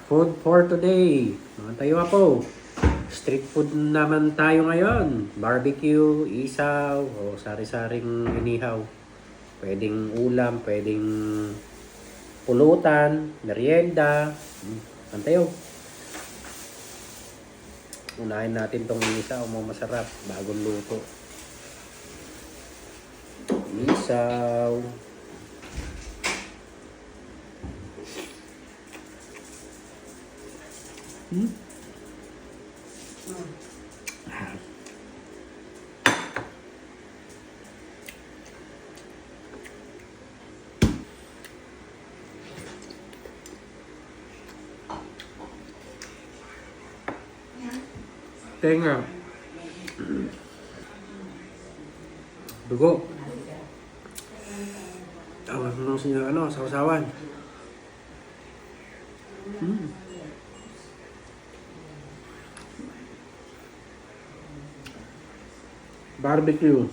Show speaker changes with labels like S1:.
S1: Food for today. Mga tayo po. Street food naman tayo ngayon. Barbecue, isaw, o sari-saring inihaw. Pwedeng ulam, pwedeng pulutan, merienda. Mga tayo. Unahin natin tong isaw mo masarap. Bagong luto. Isaw. Tenga. Dugo. Ano siya sausawan. Barbecue.